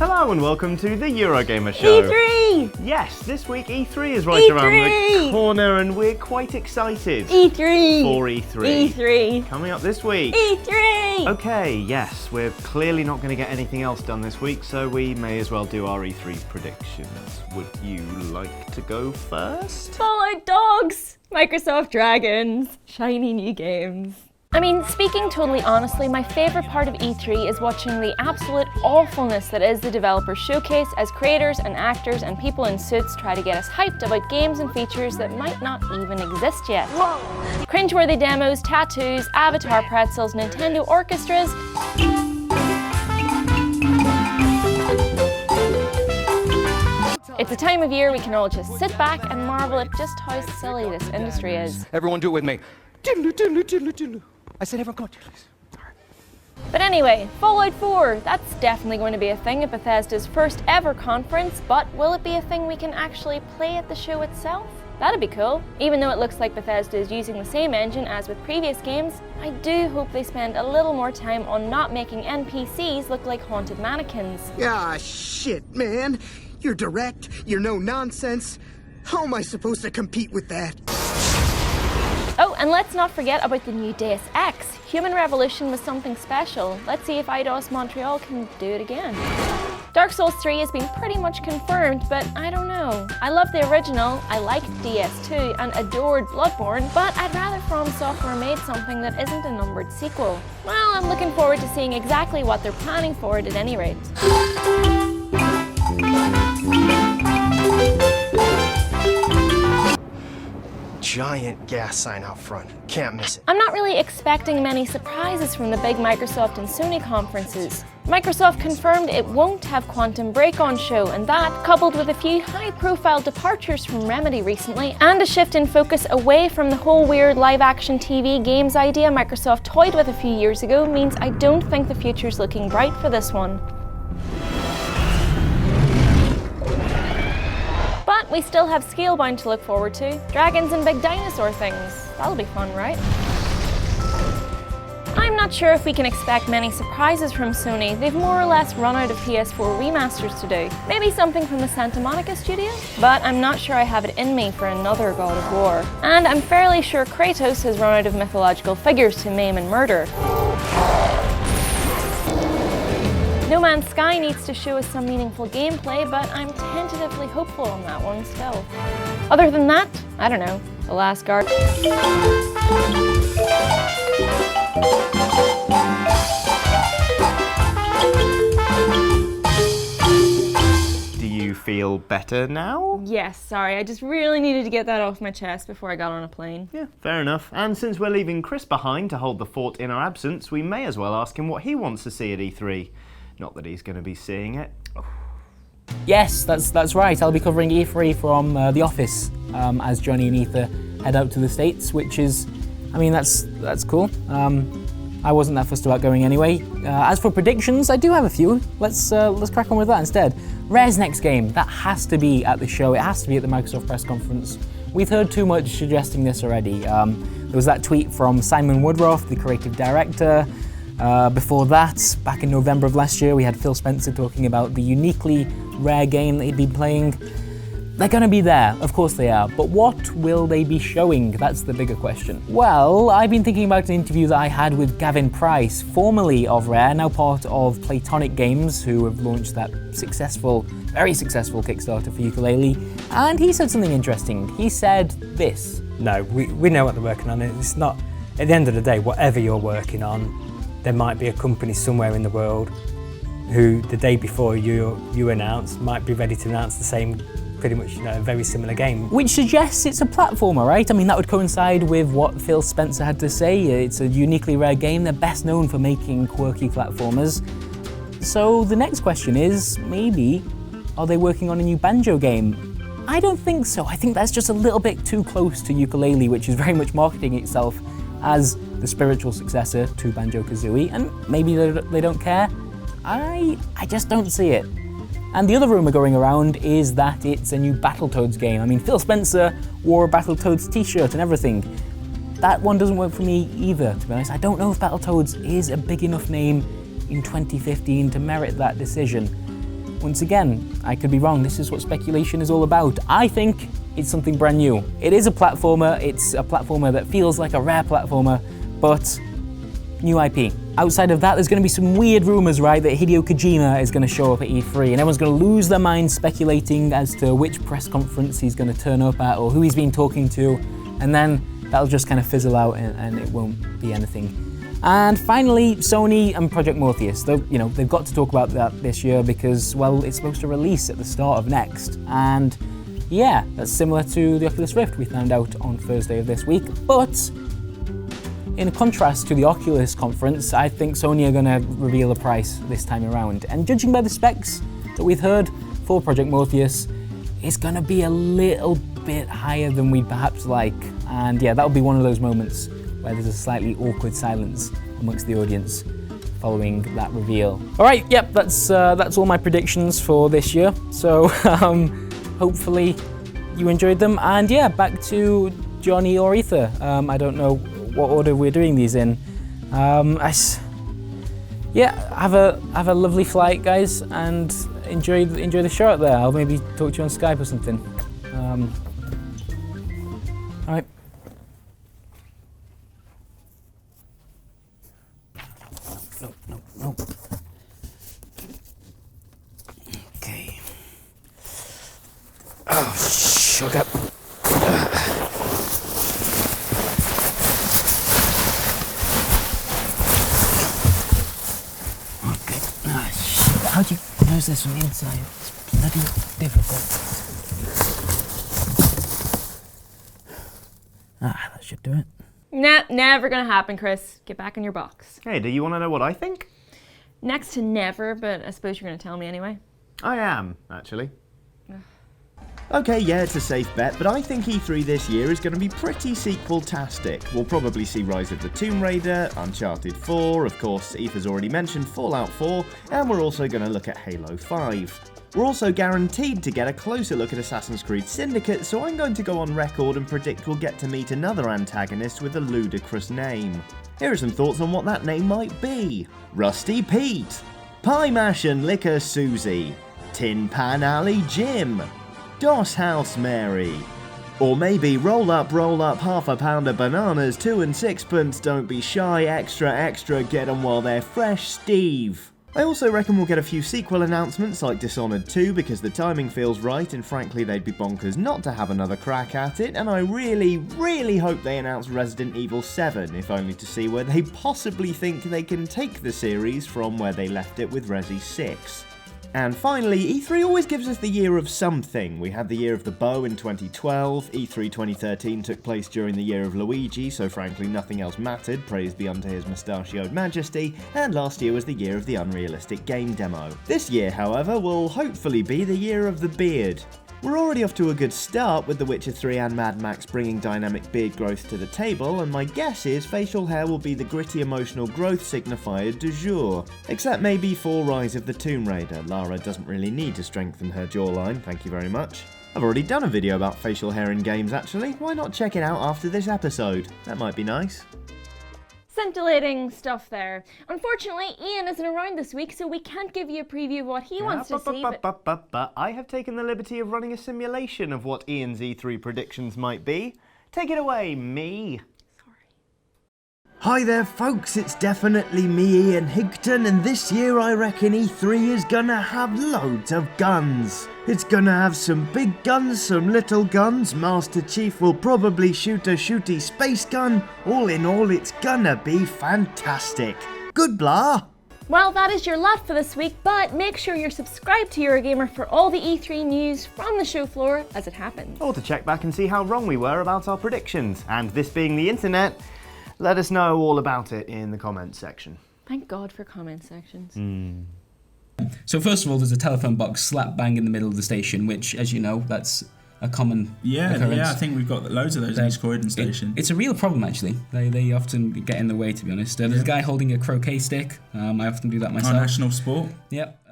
Hello and welcome to the Eurogamer Show. E3! Yes, this week E3 is right around the corner and we're quite excited. E3! For E3. E3! Coming up this week. E3! Okay, yes, we're clearly not going to get anything else done this week, so we may as well do our E3 predictions. Would you like to go first? Fallout Dogs! Microsoft Dragons! Shiny new games. I mean, speaking totally honestly, my favourite part of E3 is watching the absolute awfulness that is the developer showcase as creators and actors and people in suits try to get us hyped about games and features that might not even exist yet. Whoa. Cringeworthy demos, tattoos, avatar pretzels, Nintendo orchestras. It's a time of year we can all just sit back and marvel at just how silly this industry is. Everyone do it with me. Diddle, diddle, diddle, diddle. I said everyone go on, please. But anyway, Fallout 4, that's definitely going to be a thing at Bethesda's first ever conference, but will it be a thing we can actually play at the show itself? That'd be cool. Even though it looks like Bethesda is using the same engine as with previous games, I do hope they spend a little more time on not making NPCs look like haunted mannequins. Ah, shit, man. You're direct, you're no nonsense. How am I supposed to compete with that? Oh, and let's not forget about the new Deus Ex. Human Revolution was something special. Let's see if Eidos Montreal can do it again. Dark Souls 3 has been pretty much confirmed, but I don't know. I love the original, I liked DS2 and adored Bloodborne, but I'd rather From Software made something that isn't a numbered sequel. Well, I'm looking forward to seeing exactly what they're planning for it at any rate. Giant gas sign out front. Can't miss it. I'm not really expecting many surprises from the big Microsoft and Sony conferences. Microsoft confirmed it won't have Quantum Break on show, and that, coupled with a few high-profile departures from Remedy recently, and a shift in focus away from the whole weird live-action TV games idea Microsoft toyed with a few years ago, means I don't think the future's looking bright for this one. But we still have Scalebound to look forward to. Dragons and big dinosaur things. That'll be fun, right? I'm not sure if we can expect many surprises from Sony. They've more or less run out of PS4 remasters to do. Maybe something from the Santa Monica studio? But I'm not sure I have it in me for another God of War. And I'm fairly sure Kratos has run out of mythological figures to maim and murder. No Man's Sky needs to show us some meaningful gameplay, but I'm tentatively hopeful on that one still. Other than that, I don't know, The Last Guard. Do you feel better now? Yes, sorry, I just really needed to get that off my chest before I got on a plane. Yeah, fair enough. And since we're leaving Chris behind to hold the fort in our absence, we may as well ask him what he wants to see at E3. Not that he's going to be seeing it. Yes, that's right. I'll be covering E3 from the office as Johnny and Ethan head out to the States, which is, I mean, that's cool. I wasn't that fussed about going anyway. As for predictions, I do have a few. Let's crack on with that instead. Rare's next game, that has to be at the show. It has to be at the Microsoft press conference. We've heard too much suggesting this already. There was that tweet from Simon Woodruff, the creative director. Before that, back in November of last year, we had Phil Spencer talking about the uniquely Rare game that he'd been playing. They're going to be there, of course they are, but what will they be showing? That's the bigger question. Well, I've been thinking about an interview that I had with Gavin Price, formerly of Rare, now part of Platonic Games, who have launched that very successful Kickstarter for Yooka-Laylee, and he said something interesting. He said this. No, we know what they're working on. It's not, at the end of the day, whatever you're working on, there might be a company somewhere in the world who the day before you announce might be ready to announce the same, pretty much, a very similar game. Which suggests it's a platformer, right? I mean, that would coincide with what Phil Spencer had to say. It's a uniquely Rare game. They're best known for making quirky platformers. So the next question is, maybe, are they working on a new Banjo game? I don't think so. I think that's just a little bit too close to Yooka-Laylee, which is very much marketing itself as the spiritual successor to Banjo-Kazooie, and maybe they don't care. I just don't see it. And the other rumour going around is that it's a new Battletoads game. I mean, Phil Spencer wore a Battletoads t-shirt and everything. That one doesn't work for me either, to be honest. I don't know if Battletoads is a big enough name in 2015 to merit that decision. once again, I could be wrong. This is what speculation is all about. I think it's something brand new. It is a platformer. It's a platformer that feels like a rare platformer, but new IP. Outside of that, there's going to be some weird rumors, right, that Hideo Kojima is going to show up at E3, and everyone's going to lose their minds speculating as to which press conference he's going to turn up at or who he's been talking to, and then that'll just kind of fizzle out and it won't be anything. And finally, Sony and Project Morpheus. They've got to talk about that this year because, well, it's supposed to release at the start of next. And yeah, that's similar to the Oculus Rift we found out on Thursday of this week. But in contrast to the Oculus conference, I think Sony are going to reveal the price this time around. And judging by the specs that we've heard for Project Morpheus, it's going to be a little bit higher than we'd perhaps like. And yeah, that'll be one of those moments where there's a slightly awkward silence amongst the audience following that reveal. All right, yep, that's all my predictions for this year. So hopefully you enjoyed them. And yeah, back to Johnny or Ether. I don't know what order we're doing these in. Have a lovely flight, guys, and enjoy the show out there. I'll maybe talk to you on Skype or something. All right. No. Okay. Oh, sugar. How do you close this from the inside? It's bloody difficult. That should do it. Nah, never gonna happen, Chris. Get back in your box. Hey, do you want to know what I think? Next to never, but I suppose you're gonna tell me anyway. I am, actually. Okay, yeah, it's a safe bet, but I think E3 this year is going to be pretty sequel-tastic. We'll probably see Rise of the Tomb Raider, Uncharted 4, of course, Ethan's already mentioned Fallout 4, and we're also going to look at Halo 5. We're also guaranteed to get a closer look at Assassin's Creed Syndicate, so I'm going to go on record and predict we'll get to meet another antagonist with a ludicrous name. Here are some thoughts on what that name might be. Rusty Pete, Pie Mash and Liquor Susie, Tin Pan Alley Jim, Doss House Mary, or maybe roll up, half a pound of bananas, 2 and 6pence, don't be shy, extra, get 'em while they're fresh, Steve. I also reckon we'll get a few sequel announcements like Dishonored 2 because the timing feels right and frankly they'd be bonkers not to have another crack at it, and I really hope they announce Resident Evil 7, if only to see where they possibly think they can take the series from where they left it with Resi 6. And finally, E3 always gives us the year of something. We had the year of the bow in 2012, E3 2013 took place during the year of Luigi, so frankly nothing else mattered, praise be unto his mustachioed majesty, and last year was the year of the unrealistic game demo. This year, however, will hopefully be the year of the beard. We're already off to a good start with The Witcher 3 and Mad Max bringing dynamic beard growth to the table, and my guess is facial hair will be the gritty emotional growth signifier du jour. Except maybe for Rise of the Tomb Raider. Lara doesn't really need to strengthen her jawline, thank you very much. I've already done a video about facial hair in games actually, why not check it out after this episode? That might be nice. Scintillating stuff there. Unfortunately, Ian isn't around this week, so we can't give you a preview of what he wants to see. But I have taken the liberty of running a simulation of what Ian's E3 predictions might be. Take it away, me. Hi there folks, it's definitely me, Ian Higton, and this year I reckon E3 is gonna have loads of guns. It's gonna have some big guns, some little guns, Master Chief will probably shoot a shooty space gun. All in all, it's gonna be fantastic. Good blah! Well, that is your lot for this week, but make sure you're subscribed to Eurogamer for all the E3 news from the show floor as it happens. Or to check back and see how wrong we were about our predictions. And this being the internet, let us know all about it in the comments section. Thank God for comment sections. So first of all, there's a telephone box slap bang in the middle of the station, which, as you know, that's a common occurrence. Yeah, I think we've got loads of those in East Croydon station. It's a real problem, actually. They often get in the way, to be honest. There's a guy holding a croquet stick. I often do that myself. Our national sport. Yep.